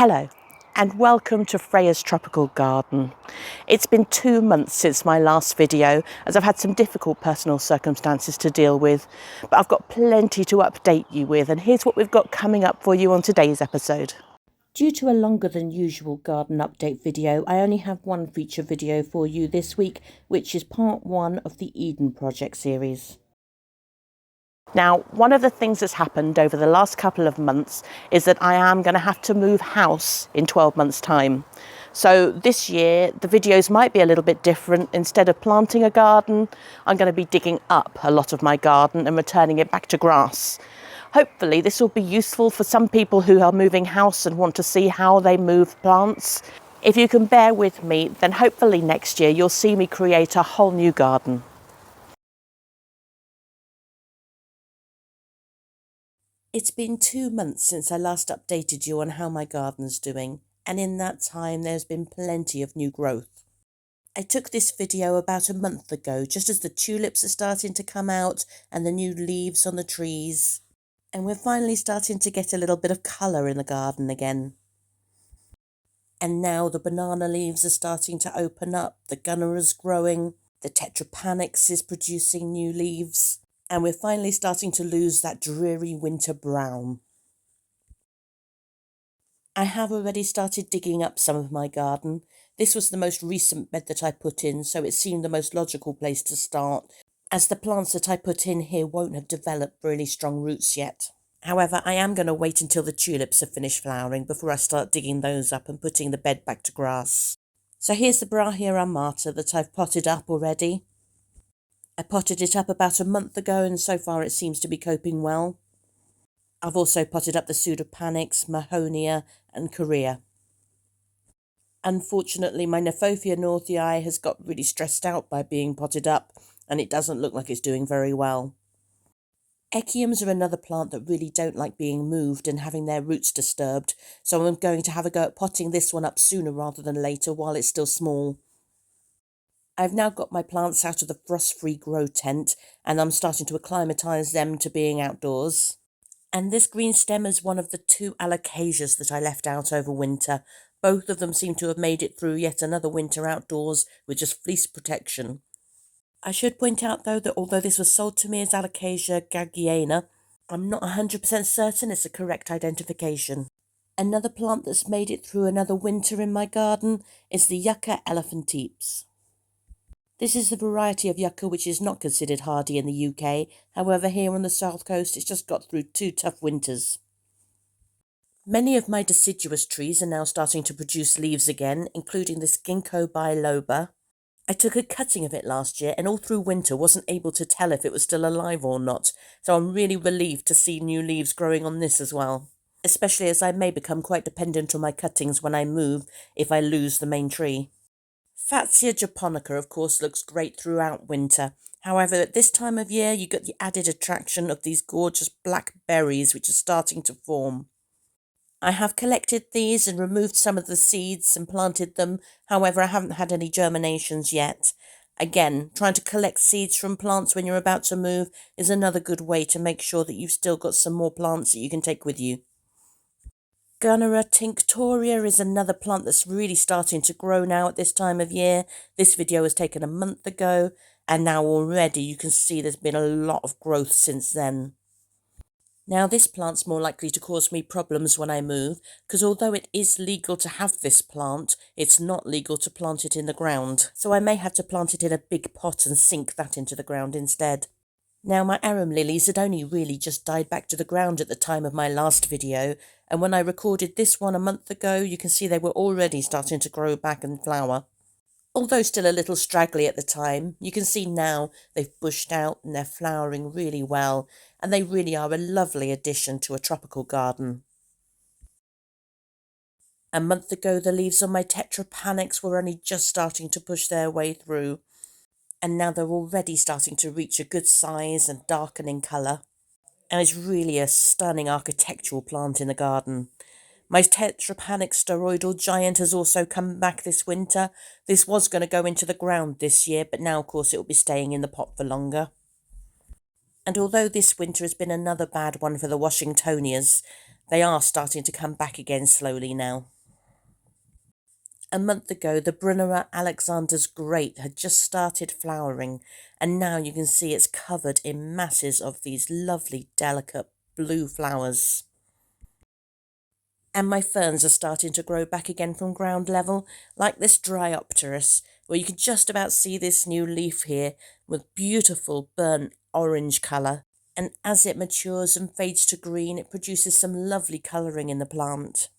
Hello and welcome to Freya's Tropical Garden. It's been 2 months since my last video as I've had some difficult personal circumstances to deal with, but I've got plenty to update you with, and here's what we've got coming up for you on today's episode. Due to a longer than usual garden update video, I only have one feature video for you this week, which is part 1 of the Eden Project series. Now, one of the things that's happened over the last couple of months is that I am going to have to move house in 12 months' time. So this year, the videos might be a little bit different. Instead of planting a garden, I'm going to be digging up a lot of my garden and returning it back to grass. Hopefully, this will be useful for some people who are moving house and want to see how they move plants. If you can bear with me, then hopefully next year you'll see me create a whole new garden. It's been 2 months since I last updated you on how my garden's doing, and in that time there's been plenty of new growth. I took this video about a month ago, just as the tulips are starting to come out and the new leaves on the trees, and we're finally starting to get a little bit of colour in the garden again. And now the banana leaves are starting to open up, the gunnera's growing, the tetrapanax is producing new leaves, and we're finally starting to lose that dreary winter brown. I have already started digging up some of my garden. This was the most recent bed that I put in, so it seemed the most logical place to start, as the plants that I put in here won't have developed really strong roots yet. However, I am going to wait until the tulips have finished flowering before I start digging those up and putting the bed back to grass. So here's the Brahia armata that I've potted up already. I potted it up about a month ago and so far it seems to be coping well. I've also potted up the Pseudopanax, Mahonia and Korea. Unfortunately, my Kniphofia northii has got really stressed out by being potted up and it doesn't look like it's doing very well. Echiums are another plant that really don't like being moved and having their roots disturbed, so I'm going to have a go at potting this one up sooner rather than later while it's still small. I've now got my plants out of the frost-free grow tent and I'm starting to acclimatise them to being outdoors. And this green stem is one of the 2 alocasias that I left out over winter. Both of them seem to have made it through yet another winter outdoors with just fleece protection. I should point out though that although this was sold to me as Alocasia gagiana, I'm not 100% certain it's a correct identification. Another plant that's made it through another winter in my garden is the Yucca elephantips. This is the variety of yucca which is not considered hardy in the UK, however here on the south coast it's just got through 2 tough winters. Many of my deciduous trees are now starting to produce leaves again, including this Ginkgo biloba. I took a cutting of it last year and all through winter wasn't able to tell if it was still alive or not, so I'm really relieved to see new leaves growing on this as well, especially as I may become quite dependent on my cuttings when I move if I lose the main tree. Fatsia japonica, of course, looks great throughout winter. However, at this time of year, you get the added attraction of these gorgeous black berries which are starting to form. I have collected these and removed some of the seeds and planted them. However, I haven't had any germinations yet. Again, trying to collect seeds from plants when you're about to move is another good way to make sure that you've still got some more plants that you can take with you. Gunnera tinctoria is another plant that's really starting to grow now at this time of year. This video was taken a month ago and now already you can see there's been a lot of growth since then. Now this plant's more likely to cause me problems when I move because although it is legal to have this plant, it's not legal to plant it in the ground. So I may have to plant it in a big pot and sink that into the ground instead. Now my arum lilies had only really just died back to the ground at the time of my last video, and when I recorded this one a month ago you can see they were already starting to grow back and flower. Although still a little straggly at the time, you can see now they've bushed out and they're flowering really well, and they really are a lovely addition to a tropical garden. A month ago the leaves on my tetrapanax were only just starting to push their way through, and now they're already starting to reach a good size and darken in colour. And it's really a stunning architectural plant in the garden. My tetrapanax steroidal giant has also come back this winter. This was going to go into the ground this year, but now of course it will be staying in the pot for longer. And although this winter has been another bad one for the Washingtonias, They are starting to come back again slowly now. A month ago, the Brunnera Alexander's Great had just started flowering, and now you can see it's covered in masses of these lovely, delicate blue flowers. And my ferns are starting to grow back again from ground level, like this Dryopteris, where you can just about see this new leaf here with beautiful burnt orange colour. And as it matures and fades to green, it produces some lovely colouring in the plant.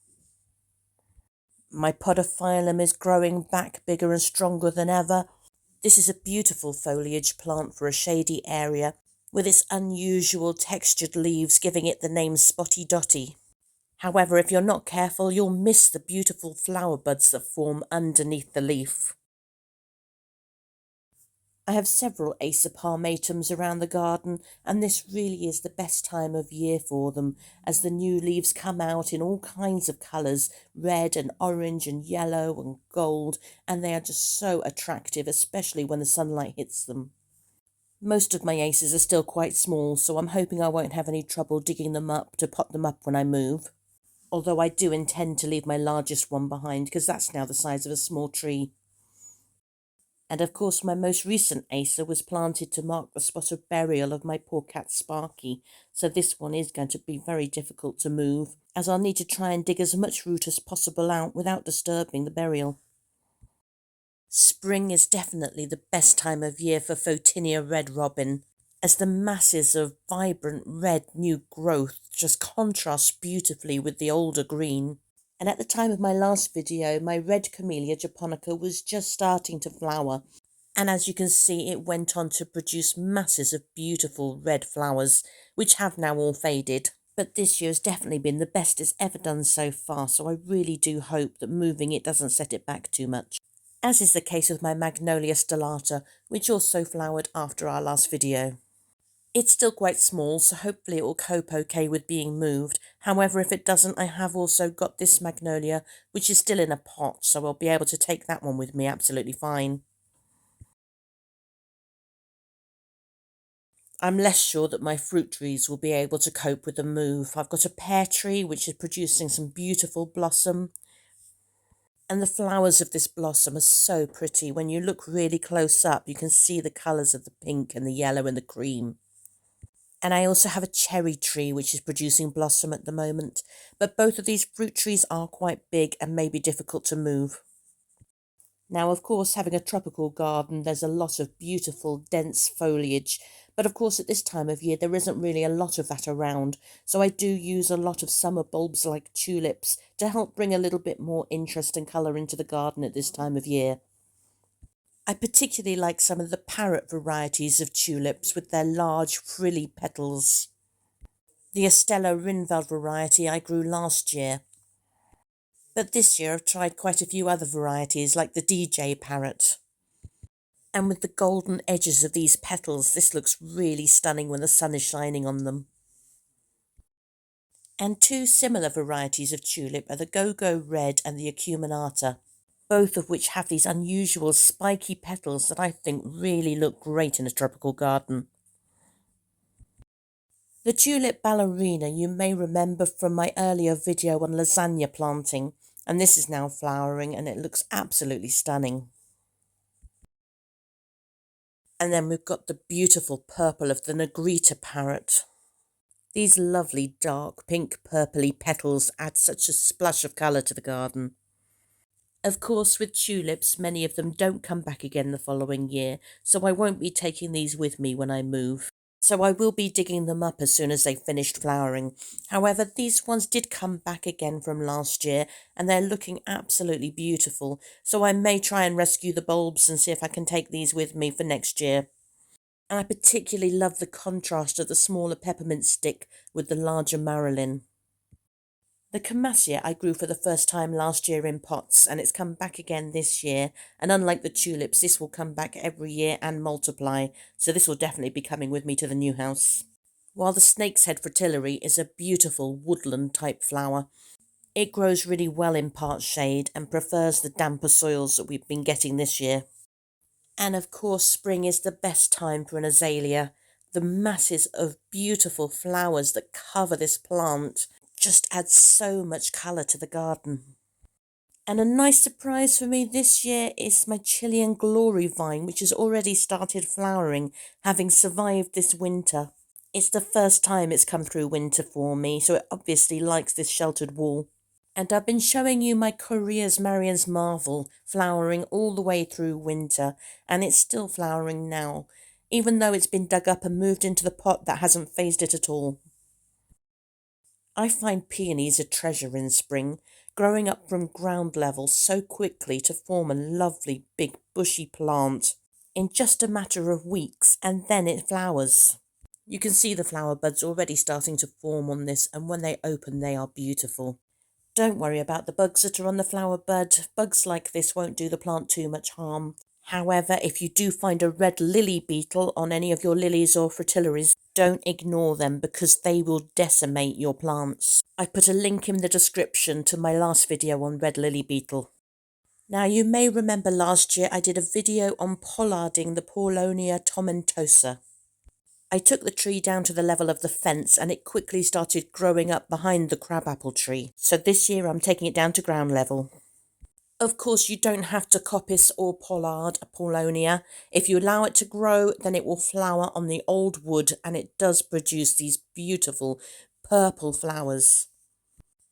My podophyllum is growing back bigger and stronger than ever. This is a beautiful foliage plant for a shady area, with its unusual textured leaves giving it the name Spotty Dotty. However, if you're not careful, you'll miss the beautiful flower buds that form underneath the leaf. I have several Acer palmatums around the garden, and this really is the best time of year for them, as the new leaves come out in all kinds of colours, red and orange and yellow and gold, and they are just so attractive, especially when the sunlight hits them. Most of my Acers are still quite small, so I'm hoping I won't have any trouble digging them up to pot them up when I move. Although I do intend to leave my largest one behind, because that's now the size of a small tree. And of course my most recent Acer was planted to mark the spot of burial of my poor cat Sparky, so this one is going to be very difficult to move, as I'll need to try and dig as much root as possible out without disturbing the burial. Spring is definitely the best time of year for Photinia red robin, as the masses of vibrant red new growth just contrast beautifully with the older green. And at the time of my last video, my red Camellia japonica was just starting to flower, and as you can see, it went on to produce masses of beautiful red flowers, which have now all faded. But this year has definitely been the best it's ever done so far, so I really do hope that moving it doesn't set it back too much, as is the case with my Magnolia stellata, which also flowered after our last video. It's still quite small, so hopefully it will cope okay with being moved. However, if it doesn't, I have also got this magnolia, which is still in a pot, so I'll be able to take that one with me absolutely fine. I'm less sure that my fruit trees will be able to cope with the move. I've got a pear tree, which is producing some beautiful blossom. And the flowers of this blossom are so pretty. When you look really close up, you can see the colours of the pink and the yellow and the cream. And I also have a cherry tree which is producing blossom at the moment, but both of these fruit trees are quite big and may be difficult to move. Now, of course, having a tropical garden, there's a lot of beautiful, dense foliage, but of course at this time of year there isn't really a lot of that around, so I do use a lot of summer bulbs like tulips to help bring a little bit more interest and colour into the garden at this time of year. I particularly like some of the parrot varieties of tulips with their large frilly petals. The Estella Rinveld variety I grew last year. But this year I've tried quite a few other varieties like the DJ parrot. And with the golden edges of these petals, this looks really stunning when the sun is shining on them. And two similar varieties of tulip are the Go-Go Red and the Acuminata, both of which have these unusual spiky petals that I think really look great in a tropical garden. The tulip ballerina you may remember from my earlier video on lasagna planting, and this is now flowering and it looks absolutely stunning. And then we've got the beautiful purple of the Negrita parrot. These lovely dark pink purpley petals add such a splash of colour to the garden. Of course, with tulips, many of them don't come back again the following year, so I won't be taking these with me when I move. So I will be digging them up as soon as they've finished flowering. However, these ones did come back again from last year, and they're looking absolutely beautiful, so I may try and rescue the bulbs and see if I can take these with me for next year. And I particularly love the contrast of the smaller peppermint stick with the larger marylin. The Camassia I grew for the first time last year in pots, and it's come back again this year, and unlike the tulips, this will come back every year and multiply, so this will definitely be coming with me to the new house. While the snake's head fritillary is a beautiful woodland type flower, it grows really well in part shade and prefers the damper soils that we've been getting this year. And of course, spring is the best time for an azalea. The masses of beautiful flowers that cover this plant just adds so much colour to the garden. And a nice surprise for me this year is my Chilean Glory vine, which has already started flowering, having survived this winter. It's the first time it's come through winter for me, so it obviously likes this sheltered wall. And I've been showing you my Korea's Marian's Marvel flowering all the way through winter, and it's still flowering now, even though it's been dug up and moved into the pot that hasn't phased it at all. I find peonies a treasure in spring, growing up from ground level so quickly to form a lovely big bushy plant in just a matter of weeks, and then it flowers. You can see the flower buds already starting to form on this, and when they open they are beautiful. Don't worry about the bugs that are on the flower bud. Bugs like this won't do the plant too much harm. However, if you do find a red lily beetle on any of your lilies or fritillaries, don't ignore them because they will decimate your plants. I put a link in the description to my last video on red lily beetle. Now you may remember last year I did a video on pollarding the Paulownia tomentosa. I took the tree down to the level of the fence and it quickly started growing up behind the crabapple tree. So this year I'm taking it down to ground level. Of course, you don't have to coppice or pollard a Paulownia. If you allow it to grow, then it will flower on the old wood and it does produce these beautiful purple flowers.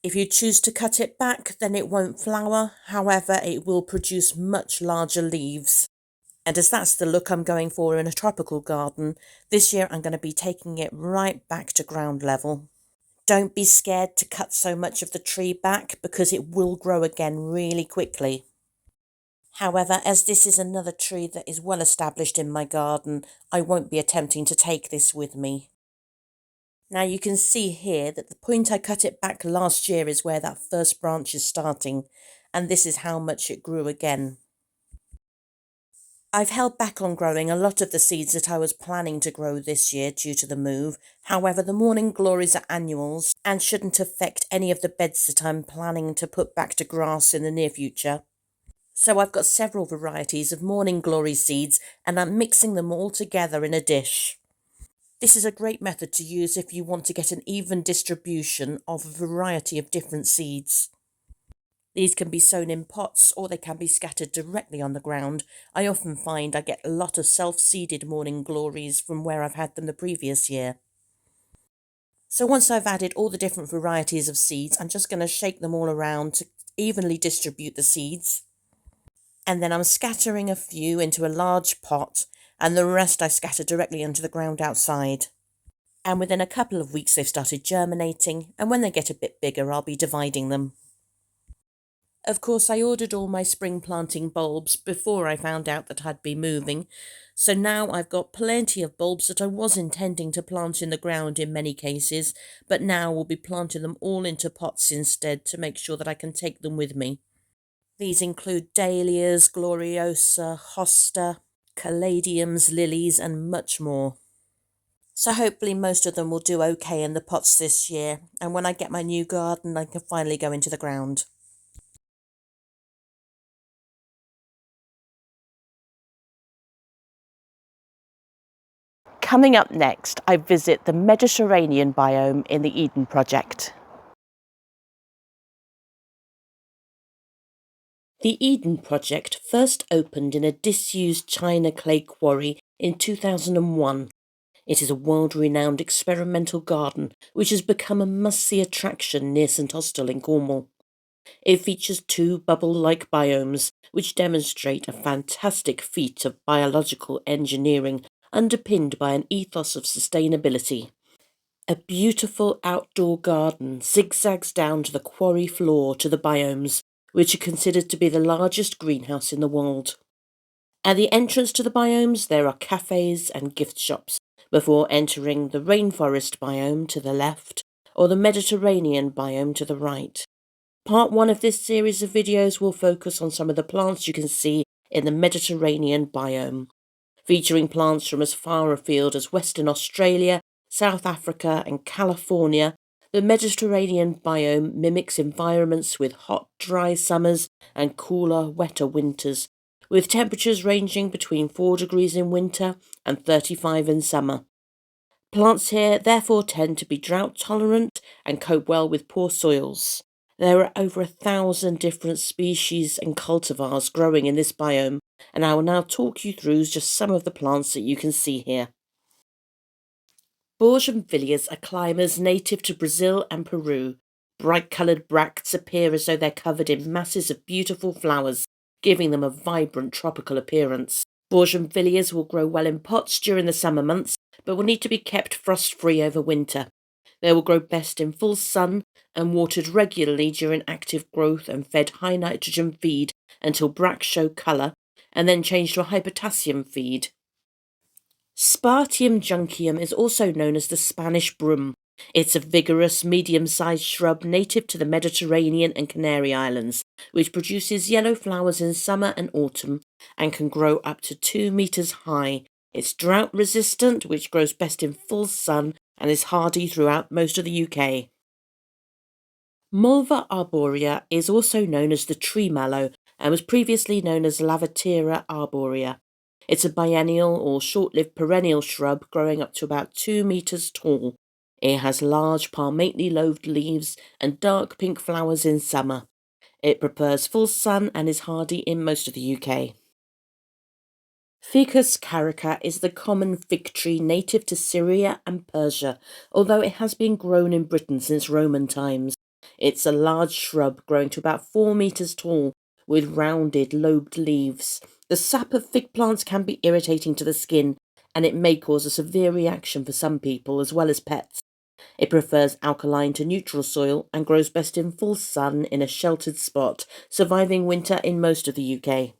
If you choose to cut it back, then it won't flower. However, it will produce much larger leaves. And as that's the look I'm going for in a tropical garden, this year I'm going to be taking it right back to ground level. Don't be scared to cut so much of the tree back because it will grow again really quickly. However, as this is another tree that is well established in my garden, I won't be attempting to take this with me. Now you can see here that the point I cut it back last year is where that first branch is starting, and this is how much it grew again. I've held back on growing a lot of the seeds that I was planning to grow this year due to the move. However, the morning glories are annuals and shouldn't affect any of the beds that I'm planning to put back to grass in the near future. So I've got several varieties of morning glory seeds and I'm mixing them all together in a dish. This is a great method to use if you want to get an even distribution of a variety of different seeds. These can be sown in pots or they can be scattered directly on the ground. I often find I get a lot of self-seeded morning glories from where I've had them the previous year. So once I've added all the different varieties of seeds, I'm just going to shake them all around to evenly distribute the seeds. And then I'm scattering a few into a large pot and the rest I scatter directly into the ground outside. And within a couple of weeks they've started germinating, and when they get a bit bigger I'll be dividing them. Of course, I ordered all my spring planting bulbs before I found out that I'd be moving, so now I've got plenty of bulbs that I was intending to plant in the ground in many cases, but now we'll be planting them all into pots instead to make sure that I can take them with me. These include dahlias, gloriosa, hosta, caladiums, lilies and much more. So hopefully most of them will do okay in the pots this year, and when I get my new garden I can finally go into the ground. Coming up next, I visit the Mediterranean biome in the Eden Project. The Eden Project first opened in a disused China clay quarry in 2001. It is a world-renowned experimental garden which has become a must-see attraction near St Austell in Cornwall. It features two bubble-like biomes which demonstrate a fantastic feat of biological engineering underpinned by an ethos of sustainability. A beautiful outdoor garden zigzags down to the quarry floor to the biomes, which are considered to be the largest greenhouse in the world. At the entrance to the biomes there are cafes and gift shops, before entering the rainforest biome to the left or the Mediterranean biome to the right. Part 1 of this series of videos will focus on some of the plants you can see in the Mediterranean biome, featuring plants from as far afield as Western Australia, South Africa and California. The Mediterranean biome mimics environments with hot, dry summers and cooler, wetter winters, with temperatures ranging between 4 degrees in winter and 35 in summer. Plants here therefore tend to be drought tolerant and cope well with poor soils. There are over 1,000 different species and cultivars growing in this biome, and I will now talk you through just some of the plants that you can see here. Bougainvilleas are climbers native to Brazil and Peru. Bright-coloured bracts appear as though they're covered in masses of beautiful flowers, giving them a vibrant tropical appearance. Bougainvilleas will grow well in pots during the summer months, but will need to be kept frost-free over winter. They will grow best in full sun and watered regularly during active growth and fed high nitrogen feed until bracts show colour, and then change to a high potassium feed. Spartium junceum is also known as the Spanish broom. It's a vigorous, medium-sized shrub native to the Mediterranean and Canary Islands, which produces yellow flowers in summer and autumn and can grow up to 2 metres high. It's drought-resistant, which grows best in full sun and is hardy throughout most of the UK. Mulva arborea is also known as the tree mallow and was previously known as Lavatera arborea. It's a biennial or short-lived perennial shrub growing up to about 2 metres tall. It has large palmately lobed leaves and dark pink flowers in summer. It prefers full sun and is hardy in most of the UK. Ficus carica is the common fig tree native to Syria and Persia, although it has been grown in Britain since Roman times. It's a large shrub growing to about 4 metres tall with rounded, lobed leaves. The sap of fig plants can be irritating to the skin, and it may cause a severe reaction for some people as well as pets. It prefers alkaline to neutral soil and grows best in full sun in a sheltered spot, surviving winter in most of the UK.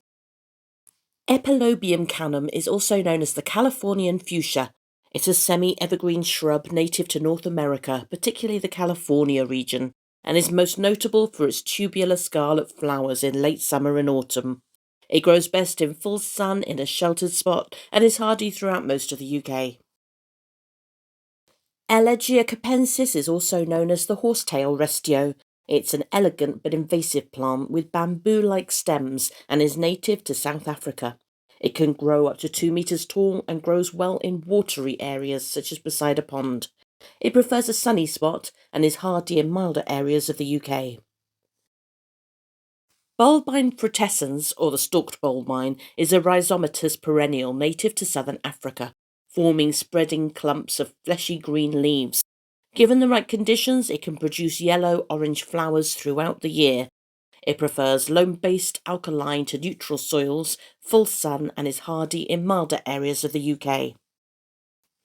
Epilobium canum is also known as the Californian fuchsia. It's a semi-evergreen shrub native to North America, particularly the California region, and is most notable for its tubular scarlet flowers in late summer and autumn. It grows best in full sun in a sheltered spot and is hardy throughout most of the UK. Elegia capensis is also known as the horsetail restio. It's an elegant but invasive plant with bamboo-like stems and is native to South Africa. It can grow up to 2 metres tall and grows well in watery areas such as beside a pond. It prefers a sunny spot and is hardy in milder areas of the UK. Bulbine frutescens, or the stalked bulbine, is a rhizomatous perennial native to southern Africa, forming spreading clumps of fleshy green leaves. Given the right conditions, it can produce yellow-orange flowers throughout the year. It prefers loam-based alkaline to neutral soils, full sun, and is hardy in milder areas of the UK.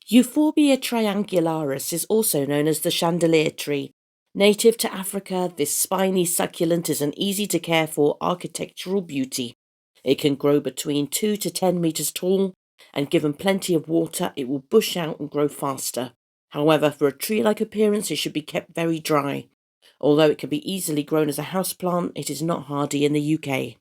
Euphorbia triangularis is also known as the chandelier tree. Native to Africa, this spiny succulent is an easy-to-care-for architectural beauty. It can grow between 2 to 10 metres tall, and given plenty of water, it will bush out and grow faster. However, for a tree-like appearance, it should be kept very dry. Although it can be easily grown as a houseplant, it is not hardy in the UK.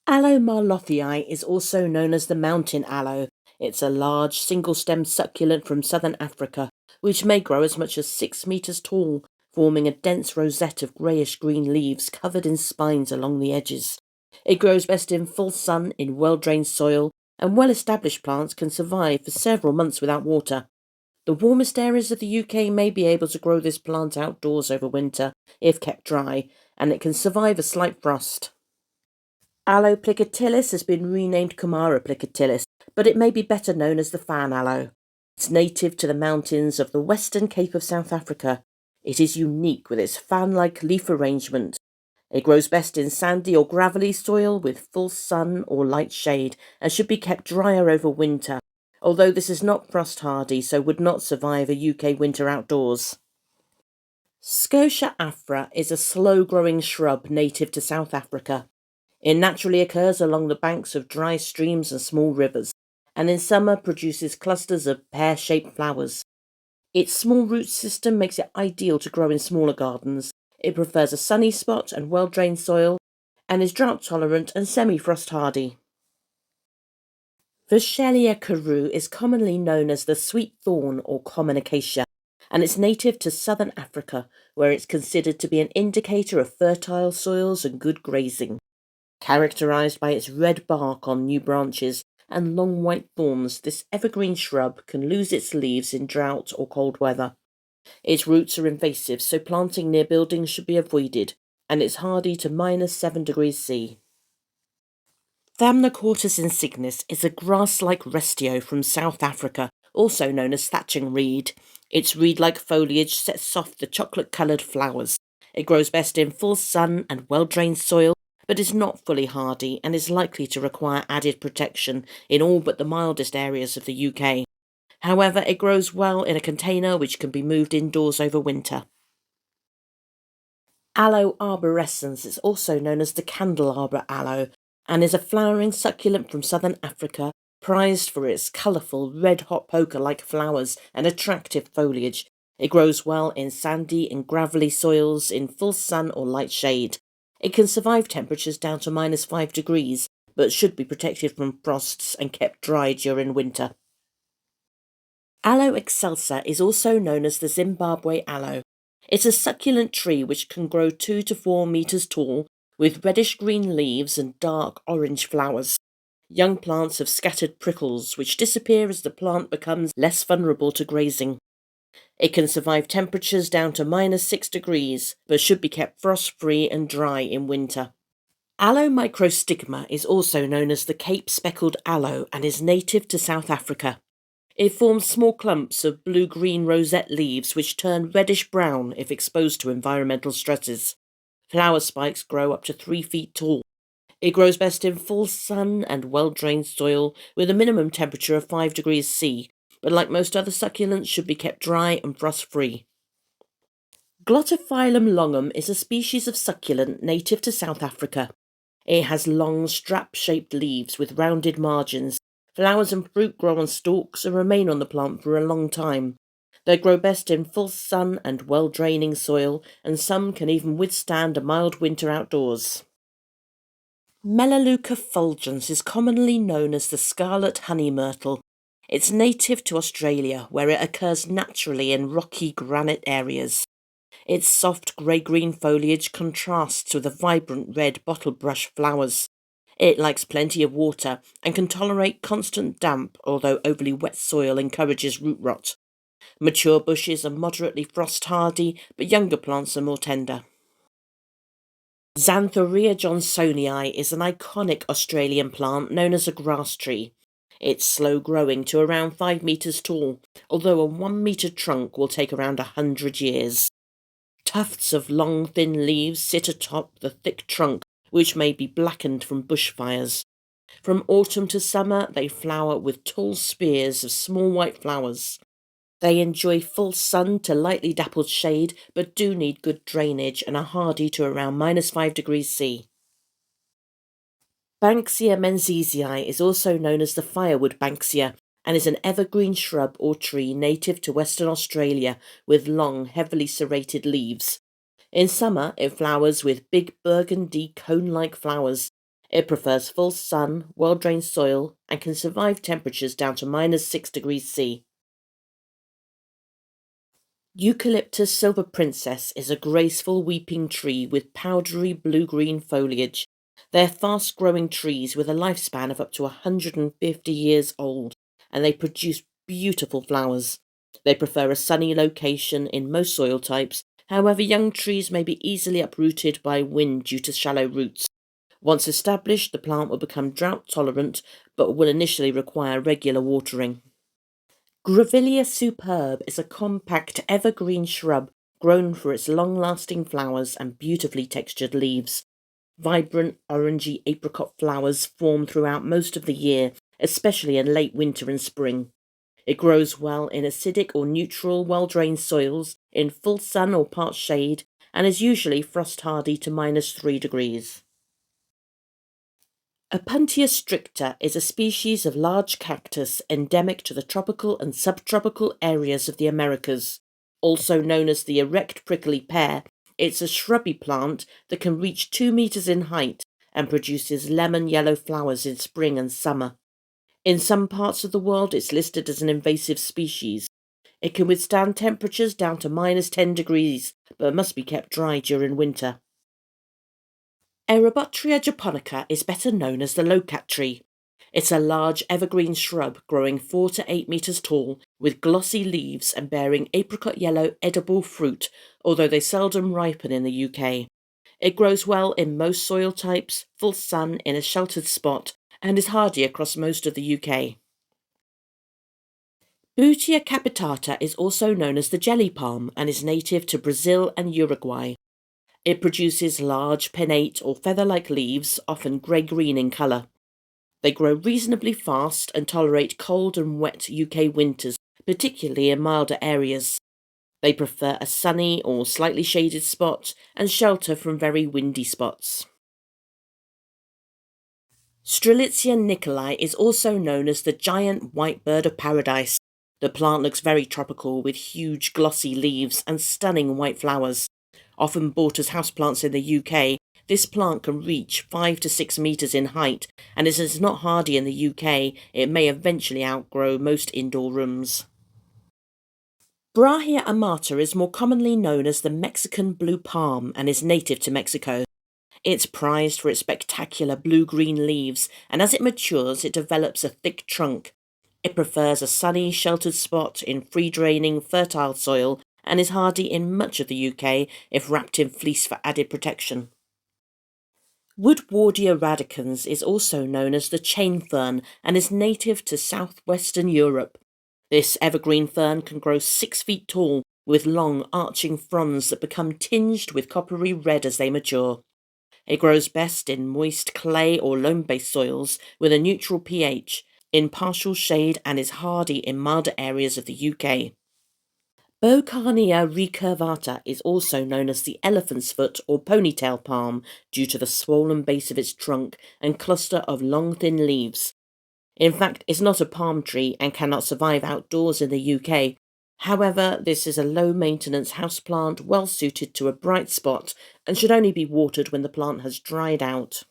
Aloe marlothii is also known as the mountain aloe. It's a large, single-stemmed succulent from southern Africa, which may grow as much as 6 metres tall, forming a dense rosette of greyish-green leaves covered in spines along the edges. It grows best in full sun, in well-drained soil, and well-established plants can survive for several months without water. The warmest areas of the UK may be able to grow this plant outdoors over winter, if kept dry, and it can survive a slight frost. Aloe plicatilis has been renamed Kumara plicatilis, but it may be better known as the fan aloe. It's native to the mountains of the western Cape of South Africa. It is unique with its fan-like leaf arrangement. It grows best in sandy or gravelly soil with full sun or light shade and should be kept drier over winter, although this is not frost hardy, so would not survive a UK winter outdoors. Scotia afra is a slow-growing shrub native to South Africa. It naturally occurs along the banks of dry streams and small rivers, and in summer produces clusters of pear-shaped flowers. Its small root system makes it ideal to grow in smaller gardens. It prefers a sunny spot and well-drained soil, and is drought-tolerant and semi-frost hardy. Vauchelia carew is commonly known as the sweet thorn or common acacia, and it's native to southern Africa, where it's considered to be an indicator of fertile soils and good grazing. Characterised by its red bark on new branches and long white thorns, this evergreen shrub can lose its leaves in drought or cold weather. Its roots are invasive, so planting near buildings should be avoided, and it's hardy to -7 degrees C. Thamnocortus insignis is a grass-like restio from South Africa, also known as thatching reed. Its reed-like foliage sets off the chocolate-coloured flowers. It grows best in full sun and well-drained soil, but is not fully hardy and is likely to require added protection in all but the mildest areas of the UK. However, it grows well in a container which can be moved indoors over winter. Aloe arborescens is also known as the candelabra aloe and is a flowering succulent from southern Africa, prized for its colourful red-hot poker-like flowers and attractive foliage. It grows well in sandy and gravelly soils in full sun or light shade. It can survive temperatures down to -5 degrees, but should be protected from frosts and kept dry during winter. Aloe excelsa is also known as the Zimbabwe aloe. It's a succulent tree which can grow 2 to 4 metres tall, with reddish-green leaves and dark orange flowers. Young plants have scattered prickles, which disappear as the plant becomes less vulnerable to grazing. It can survive temperatures down to -6 degrees, but should be kept frost-free and dry in winter. Aloe microstigma is also known as the Cape speckled aloe and is native to South Africa. It forms small clumps of blue-green rosette leaves which turn reddish-brown if exposed to environmental stresses. Flower spikes grow up to 3 feet tall. It grows best in full sun and well-drained soil with a minimum temperature of 5 degrees C, but like most other succulents should be kept dry and frost-free. Glottophyllum longum is a species of succulent native to South Africa. It has long strap-shaped leaves with rounded margins. Flowers and fruit grow on stalks and remain on the plant for a long time. They grow best in full sun and well-draining soil, and some can even withstand a mild winter outdoors. Melaleuca fulgens is commonly known as the scarlet honey myrtle. It's native to Australia, where it occurs naturally in rocky granite areas. Its soft grey-green foliage contrasts with the vibrant red bottlebrush flowers. It likes plenty of water and can tolerate constant damp, although overly wet soil encourages root rot. Mature bushes are moderately frost-hardy, but younger plants are more tender. Xanthoria johnsonii is an iconic Australian plant known as a grass tree. It's slow-growing to around 5 metres tall, although a 1-metre trunk will take around 100 years. Tufts of long, thin leaves sit atop the thick trunk, which may be blackened from bushfires. From autumn to summer, they flower with tall spears of small white flowers. They enjoy full sun to lightly dappled shade, but do need good drainage and are hardy to around -5 degrees C. Banksia menziesii is also known as the firewood banksia and is an evergreen shrub or tree native to Western Australia with long, heavily serrated leaves. In summer, it flowers with big burgundy cone-like flowers. It prefers full sun, well-drained soil, and can survive temperatures down to -6 degrees C. Eucalyptus silver princess is a graceful weeping tree with powdery blue-green foliage. They're fast-growing trees with a lifespan of up to 150 years old, and they produce beautiful flowers. They prefer a sunny location in most soil types. However, young trees may be easily uprooted by wind due to shallow roots. Once established, the plant will become drought-tolerant, but will initially require regular watering. Grevillea superbe is a compact evergreen shrub grown for its long-lasting flowers and beautifully textured leaves. Vibrant orangey apricot flowers form throughout most of the year, especially in late winter and spring. It grows well in acidic or neutral, well-drained soils, in full sun or part shade, and is usually frost-hardy to -3 degrees. Opuntia stricta is a species of large cactus endemic to the tropical and subtropical areas of the Americas. Also known as the erect prickly pear, it's a shrubby plant that can reach 2 metres in height and produces lemon-yellow flowers in spring and summer. In some parts of the world, it's listed as an invasive species. It can withstand temperatures down to -10 degrees, but must be kept dry during winter. Erobotria japonica is better known as the loquat tree. It's a large evergreen shrub growing 4 to 8 metres tall with glossy leaves and bearing apricot yellow edible fruit, although they seldom ripen in the UK. It grows well in most soil types, full sun in a sheltered spot, and is hardy across most of the UK. Butia capitata is also known as the jelly palm and is native to Brazil and Uruguay. It produces large pinnate or feather-like leaves, often grey-green in colour. They grow reasonably fast and tolerate cold and wet UK winters, particularly in milder areas. They prefer a sunny or slightly shaded spot and shelter from very windy spots. Strelitzia nicolai is also known as the giant white bird of paradise. The plant looks very tropical with huge glossy leaves and stunning white flowers. Often bought as houseplants in the UK, this plant can reach 5 to 6 metres in height, and as it's not hardy in the UK, it may eventually outgrow most indoor rooms. Brahia amata is more commonly known as the Mexican blue palm and is native to Mexico. It's prized for its spectacular blue-green leaves, and as it matures, it develops a thick trunk. It prefers a sunny, sheltered spot in free-draining, fertile soil, and is hardy in much of the UK if wrapped in fleece for added protection. Woodwardia radicans is also known as the chain fern and is native to southwestern Europe. This evergreen fern can grow 6 feet tall with long arching fronds that become tinged with coppery red as they mature. It grows best in moist clay or loam-based soils with a neutral pH, in partial shade, and is hardy in milder areas of the UK. Bocarnia recurvata is also known as the elephant's foot or ponytail palm due to the swollen base of its trunk and cluster of long thin leaves. In fact, it's not a palm tree and cannot survive outdoors in the UK. However, this is a low-maintenance houseplant well suited to a bright spot and should only be watered when the plant has dried out.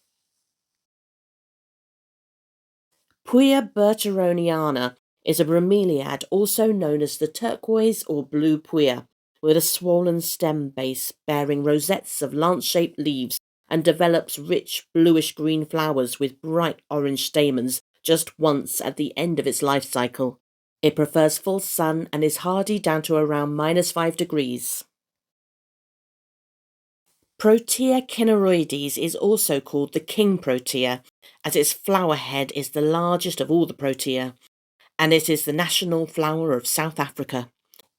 Puya berteroniana is a bromeliad also known as the turquoise or blue puya, with a swollen stem base bearing rosettes of lance-shaped leaves and develops rich bluish-green flowers with bright orange stamens just once at the end of its life cycle. It prefers full sun and is hardy down to around -5 degrees. Protea cineroides is also called the king protea, as its flower head is the largest of all the protea, and it is the national flower of South Africa.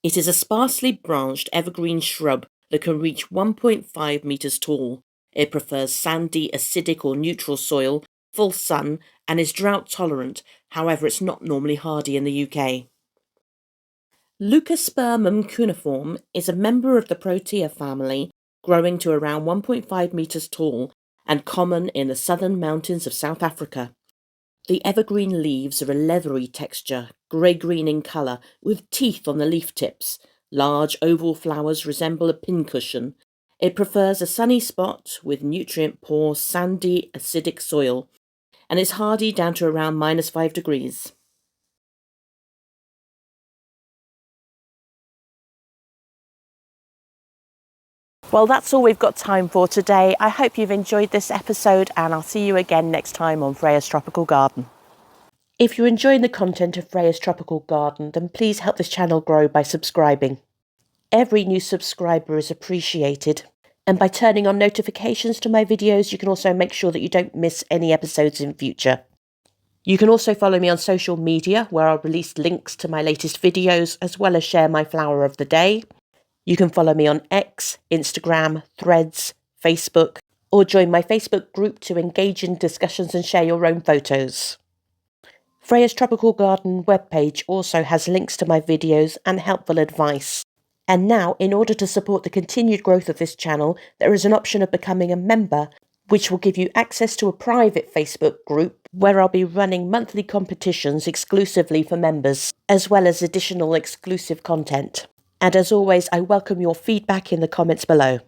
It is a sparsely branched evergreen shrub that can reach 1.5 metres tall. It prefers sandy, acidic or neutral soil, full sun, and is drought tolerant. However, it's not normally hardy in the UK. Leucospermum cuneiform is a member of the Protea family, growing to around 1.5 metres tall and common in the southern mountains of South Africa. The evergreen leaves are a leathery texture, grey-green in colour, with teeth on the leaf tips. Large oval flowers resemble a pincushion. It prefers a sunny spot with nutrient-poor, sandy, acidic soil, and is hardy down to around -5 degrees. Well, that's all we've got time for today. I hope you've enjoyed this episode, and I'll see you again next time on Freya's Tropical Garden. If you're enjoying the content of Freya's Tropical Garden, then please help this channel grow by subscribing. Every new subscriber is appreciated, and by turning on notifications to my videos, you can also make sure that you don't miss any episodes in future. You can also follow me on social media, where I'll release links to my latest videos, as well as share my flower of the day. You can follow me on X, Instagram, Threads, Facebook, or join my Facebook group to engage in discussions and share your own photos. Freya's Tropical Garden webpage also has links to my videos and helpful advice. And now, in order to support the continued growth of this channel, there is an option of becoming a member, which will give you access to a private Facebook group where I'll be running monthly competitions exclusively for members, as well as additional exclusive content. And as always, I welcome your feedback in the comments below.